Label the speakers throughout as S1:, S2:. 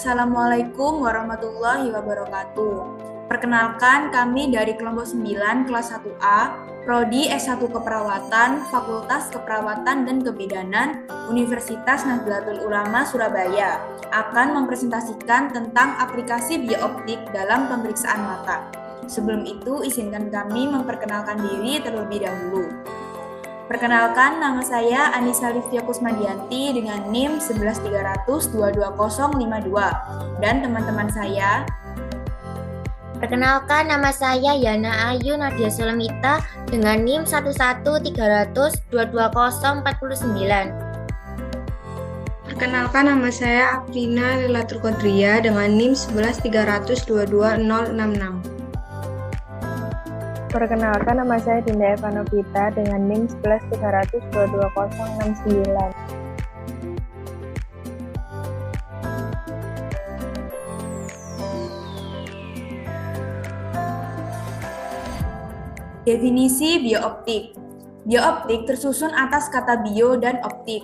S1: Assalamualaikum warahmatullahi wabarakatuh. Perkenalkan, kami dari kelompok 9 kelas 1A, Prodi S1 Keperawatan, Fakultas Keperawatan dan Kebidanan, Universitas Nahdlatul Ulama Surabaya, akan mempresentasikan tentang aplikasi biooptik dalam pemeriksaan mata. Sebelum itu, izinkan kami memperkenalkan diri terlebih dahulu. Perkenalkan, nama saya Anissa Livia Kusmadianti dengan NIM 11300-22052 dan teman-teman saya.
S2: Perkenalkan, nama saya Yana Ayu Nadia Sulamita dengan NIM 11300-22049.
S3: Perkenalkan, nama saya Afrina Lilatul Qadriya dengan NIM 11300-22066.
S4: Perkenalkan, nama saya Dinda Eva Novita dengan NIM 11300-22069.
S1: Definisi biooptik. Biooptik tersusun atas kata bio dan optik.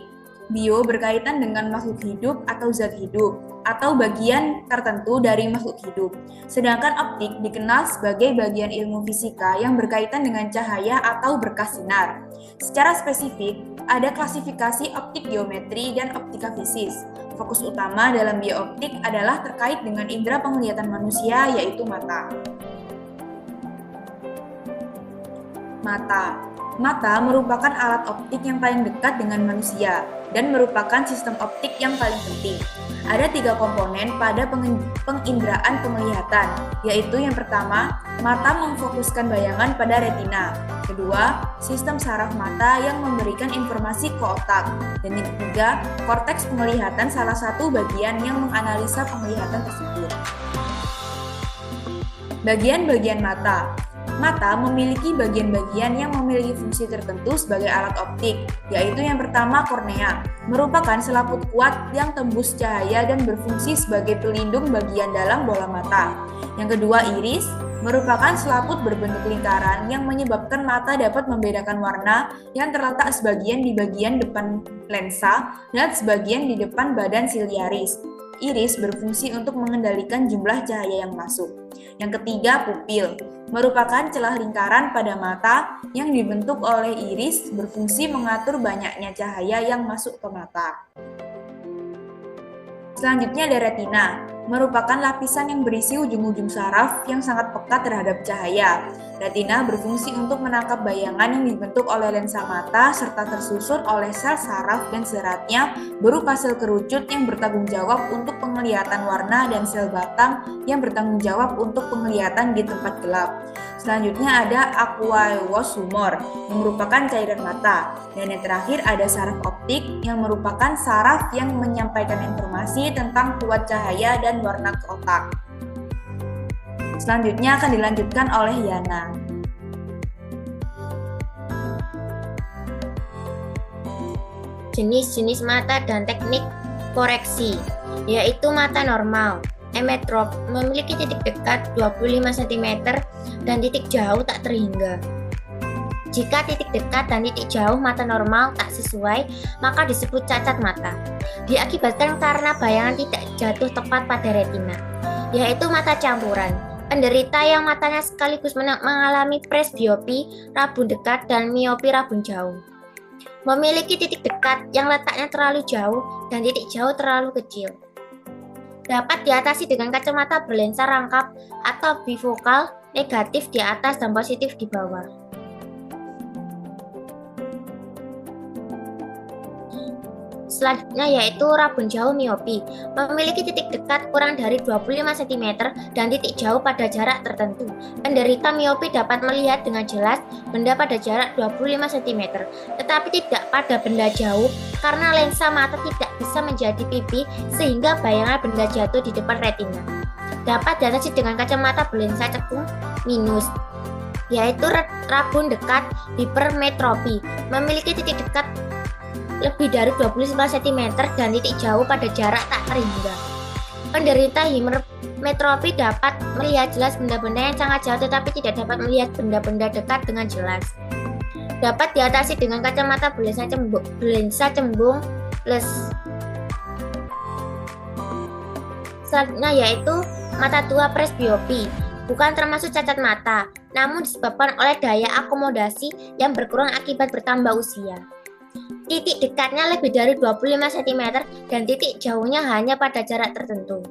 S1: Bio berkaitan dengan makhluk hidup atau zat hidup, atau bagian tertentu dari makhluk hidup. Sedangkan optik dikenal sebagai bagian ilmu fisika yang berkaitan dengan cahaya atau berkas sinar. Secara spesifik, ada klasifikasi optik geometri dan optika fisis. Fokus utama dalam biooptik adalah terkait dengan indera penglihatan manusia, yaitu mata. Mata merupakan alat optik yang paling dekat dengan manusia dan merupakan sistem optik yang paling penting. Ada 3 komponen pada penginderaan penglihatan, yaitu yang pertama, mata memfokuskan bayangan pada retina. Kedua, sistem saraf mata yang memberikan informasi ke otak. Dan yang ketiga, korteks penglihatan, salah satu bagian yang menganalisa penglihatan tersebut. Bagian-bagian mata. Mata memiliki bagian-bagian yang memiliki fungsi tertentu sebagai alat optik, yaitu yang pertama kornea, merupakan selaput kuat yang tembus cahaya dan berfungsi sebagai pelindung bagian dalam bola mata. Yang kedua iris, merupakan selaput berbentuk lingkaran yang menyebabkan mata dapat membedakan warna yang terletak sebagian di bagian depan lensa dan sebagian di depan badan siliaris. Iris berfungsi untuk mengendalikan jumlah cahaya yang masuk. Yang ketiga, pupil, merupakan celah lingkaran pada mata yang dibentuk oleh iris berfungsi mengatur banyaknya cahaya yang masuk ke mata. Selanjutnya ada retina, merupakan lapisan yang berisi ujung-ujung saraf yang sangat peka terhadap cahaya. Retina berfungsi untuk menangkap bayangan yang dibentuk oleh lensa mata serta tersusun oleh sel saraf dan seratnya berupa sel kerucut yang bertanggung jawab untuk penglihatan warna dan sel batang yang bertanggung jawab untuk penglihatan di tempat gelap. Selanjutnya ada aqueous humor yang merupakan cairan mata. Dan yang terakhir ada saraf optik yang merupakan saraf yang menyampaikan informasi tentang kuat cahaya dan warna ke otak. Selanjutnya akan dilanjutkan oleh Yana.
S2: Jenis-jenis mata dan teknik koreksi, yaitu mata normal. Emetrop memiliki titik dekat 25 cm dan titik jauh tak terhingga. Jika titik dekat dan titik jauh mata normal tak sesuai, maka disebut cacat mata. Diakibatkan karena bayangan tidak jatuh tepat pada retina, yaitu mata campuran. Penderita yang matanya sekaligus mengalami presbiopi, rabun dekat, dan miopi rabun jauh. Memiliki titik dekat yang letaknya terlalu jauh dan titik jauh terlalu kecil. Dapat diatasi dengan kacamata berlensa rangkap atau bifokal, negatif di atas dan positif di bawah. Selanjutnya yaitu rabun jauh miopi, memiliki titik dekat kurang dari 25 cm dan titik jauh pada jarak tertentu. Penderita miopi dapat melihat dengan jelas benda pada jarak 25 cm, tetapi tidak pada benda jauh karena lensa mata tidak bisa menjadi pipi sehingga bayangan benda jatuh di depan retina. Dapat diatasi dengan kacamata berlensa cekung minus, yaitu rabun dekat hipermetropi, memiliki titik dekat lebih dari 29 cm dan titik jauh pada jarak tak terhingga. Penderita hipermetropi dapat melihat jelas benda-benda yang sangat jauh tetapi tidak dapat melihat benda-benda dekat dengan jelas. Dapat diatasi dengan kacamata berlensa cembung plus. Selanjutnya yaitu mata tua presbiopi. Bukan termasuk cacat mata, namun disebabkan oleh daya akomodasi yang berkurang akibat bertambah usia. Titik dekatnya lebih dari 25 cm dan titik jauhnya hanya pada jarak tertentu.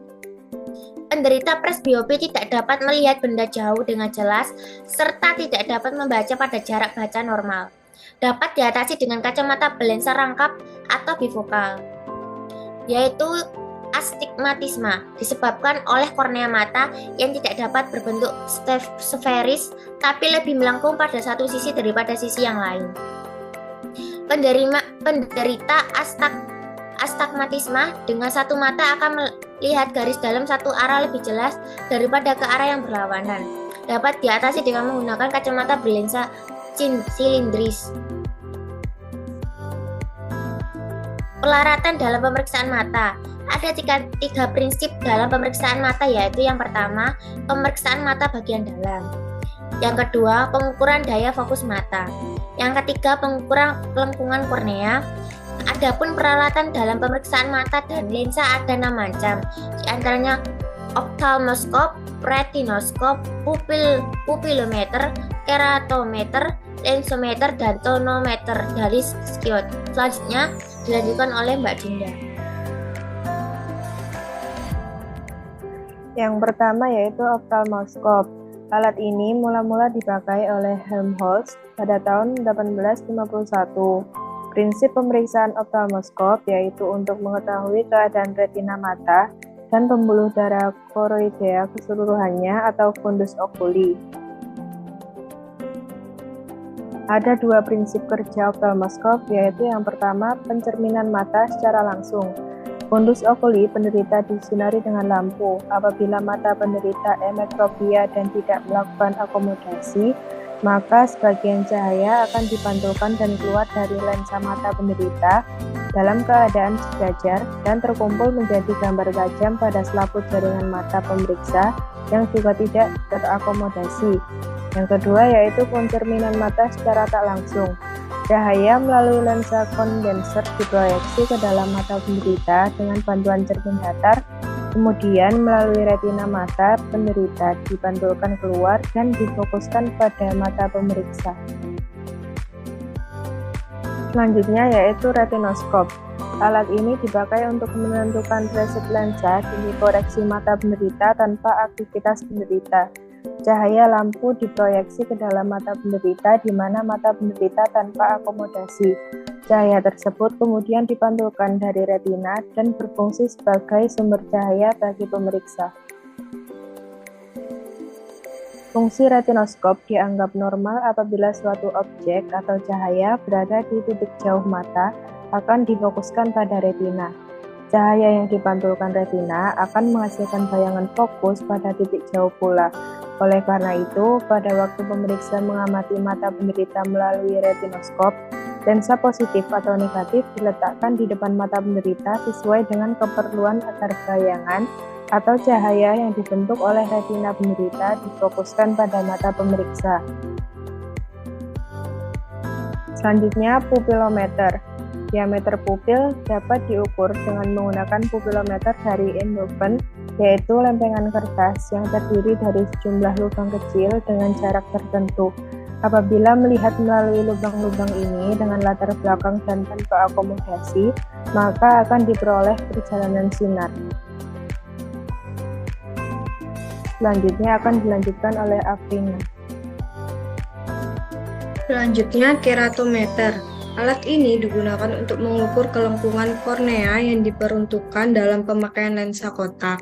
S2: Penderita presbiopi tidak dapat melihat benda jauh dengan jelas serta tidak dapat membaca pada jarak baca normal. Dapat diatasi dengan kacamata berlensa rangkap atau bifokal, yaitu astigmatisma, disebabkan oleh kornea mata yang tidak dapat berbentuk sferis tapi lebih melengkung pada satu sisi daripada sisi yang lain. Penderita astigmatisma dengan satu mata akan melihat garis dalam satu arah lebih jelas daripada ke arah yang berlawanan. Dapat diatasi dengan menggunakan kacamata berlensa silindris. Pelaratan dalam pemeriksaan mata. Ada tiga prinsip dalam pemeriksaan mata, yaitu yang pertama, pemeriksaan mata bagian dalam. Yang kedua, pengukuran daya fokus mata. Yang ketiga, pengukuran kelengkungan kornea. Adapun peralatan dalam pemeriksaan mata dan lensa ada 6 macam, di antaranya ophthalmoskop, retinoskop, pupilometer, keratometer, lensometer, dan tonometer dari skiot. Selanjutnya dilanjutkan oleh Mbak Dinda.
S4: Yang pertama yaitu ophthalmoskop. Alat ini mula-mula dipakai oleh Helmholtz pada tahun 1851. Prinsip pemeriksaan ophthalmoskop yaitu untuk mengetahui keadaan retina mata dan pembuluh darah koroidea keseluruhannya atau fundus oculi. Ada 2 prinsip kerja ophthalmoskop, yaitu yang pertama, pencerminan mata secara langsung. Fundus oculi penderita disinari dengan lampu. Apabila mata penderita emetropia dan tidak melakukan akomodasi, maka sebagian cahaya akan dipantulkan dan keluar dari lensa mata penderita dalam keadaan sejajar dan terkumpul menjadi gambar tajam pada selaput jaringan mata pemeriksa yang juga tidak terakomodasi. Yang kedua yaitu pencerminan mata secara tak langsung. Cahaya melalui lensa kondenser diproyeksi ke dalam mata penderita dengan bantuan cermin datar, kemudian melalui retina mata penderita dipantulkan keluar dan difokuskan pada mata pemeriksa. Selanjutnya yaitu retinoskop. Alat ini dipakai untuk menentukan resep lensa di koreksi mata penderita tanpa aktivitas penderita. Cahaya lampu diproyeksi ke dalam mata penderita di mana mata penderita tanpa akomodasi. Cahaya tersebut kemudian dipantulkan dari retina dan berfungsi sebagai sumber cahaya bagi pemeriksa. Fungsi retinoskop dianggap normal apabila suatu objek atau cahaya berada di titik jauh mata akan difokuskan pada retina. Cahaya yang dipantulkan retina akan menghasilkan bayangan fokus pada titik jauh pula. Oleh karena itu, pada waktu pemeriksa mengamati mata penderita melalui retinoskop, lensa positif atau negatif diletakkan di depan mata penderita sesuai dengan keperluan agar bayangan atau cahaya yang dibentuk oleh retina penderita difokuskan pada mata pemeriksa. Selanjutnya, pupilometer. Diameter pupil dapat diukur dengan menggunakan pupilometer dari Eindhoven, yaitu lempengan kertas yang terdiri dari sejumlah lubang kecil dengan jarak tertentu. Apabila melihat melalui lubang-lubang ini dengan latar belakang dan tanpa akomodasi, maka akan diperoleh perjalanan sinar. Selanjutnya akan dilanjutkan oleh Afrina.
S3: Selanjutnya, keratometer. Alat ini digunakan untuk mengukur kelengkungan kornea yang diperuntukkan dalam pemakaian lensa kontak.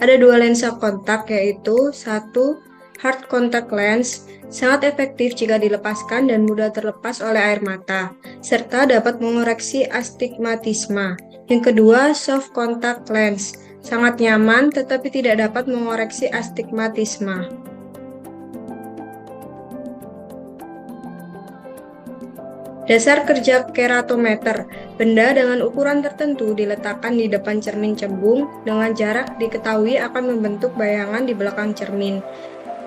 S3: Ada 2 lensa kontak, yaitu 1. Hard contact lens, sangat efektif jika dilepaskan dan mudah terlepas oleh air mata, serta dapat mengoreksi astigmatisme. Yang kedua, soft contact lens, sangat nyaman tetapi tidak dapat mengoreksi astigmatisme. Dasar kerja keratometer, benda dengan ukuran tertentu diletakkan di depan cermin cembung dengan jarak diketahui akan membentuk bayangan di belakang cermin.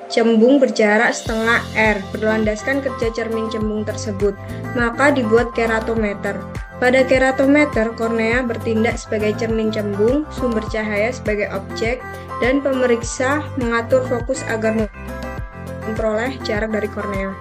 S3: Cembung berjarak setengah R berlandaskan kerja cermin cembung tersebut, maka dibuat keratometer. Pada keratometer, kornea bertindak sebagai cermin cembung, sumber cahaya sebagai objek, dan pemeriksa mengatur fokus agar memperoleh jarak dari kornea.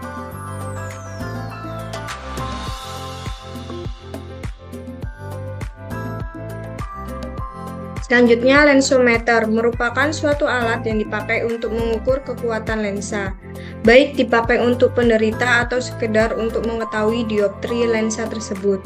S3: Selanjutnya, lensometer merupakan suatu alat yang dipakai untuk mengukur kekuatan lensa, baik dipakai untuk penderita atau sekedar untuk mengetahui dioptri lensa tersebut.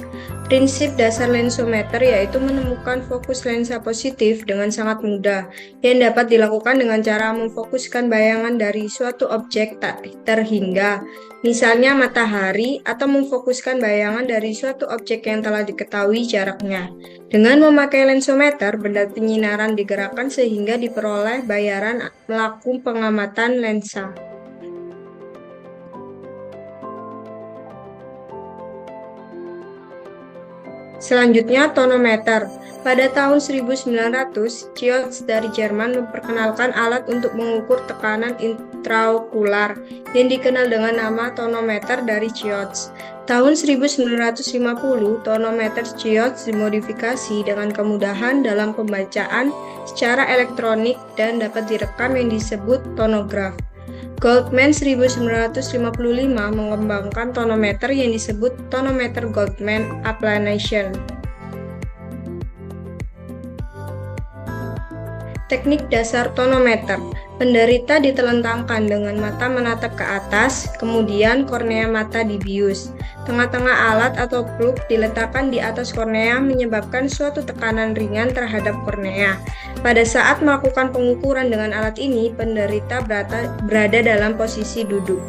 S3: Prinsip dasar lensometer yaitu menemukan fokus lensa positif dengan sangat mudah, yang dapat dilakukan dengan cara memfokuskan bayangan dari suatu objek tak terhingga, misalnya matahari, atau memfokuskan bayangan dari suatu objek yang telah diketahui jaraknya. Dengan memakai lensometer, benda penyinaran digerakkan sehingga diperoleh bayaran pelaku pengamatan lensa. Selanjutnya, tonometer. Pada tahun 1900, Chiotz dari Jerman memperkenalkan alat untuk mengukur tekanan intraokular yang dikenal dengan nama tonometer dari Chiotz. Tahun 1950, tonometer Chiotz dimodifikasi dengan kemudahan dalam pembacaan secara elektronik dan dapat direkam yang disebut tonograf. Goldman 1955 mengembangkan tonometer yang disebut tonometer Goldman Applanation. Teknik dasar tonometer. Penderita ditelentangkan dengan mata menatap ke atas, kemudian kornea mata dibius. Tengah-tengah alat atau plug diletakkan di atas kornea menyebabkan suatu tekanan ringan terhadap kornea. Pada saat melakukan pengukuran dengan alat ini, penderita berada dalam posisi duduk.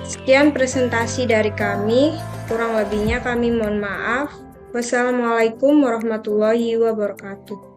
S3: Sekian presentasi dari kami, kurang lebihnya kami mohon maaf. Wassalamualaikum warahmatullahi wabarakatuh.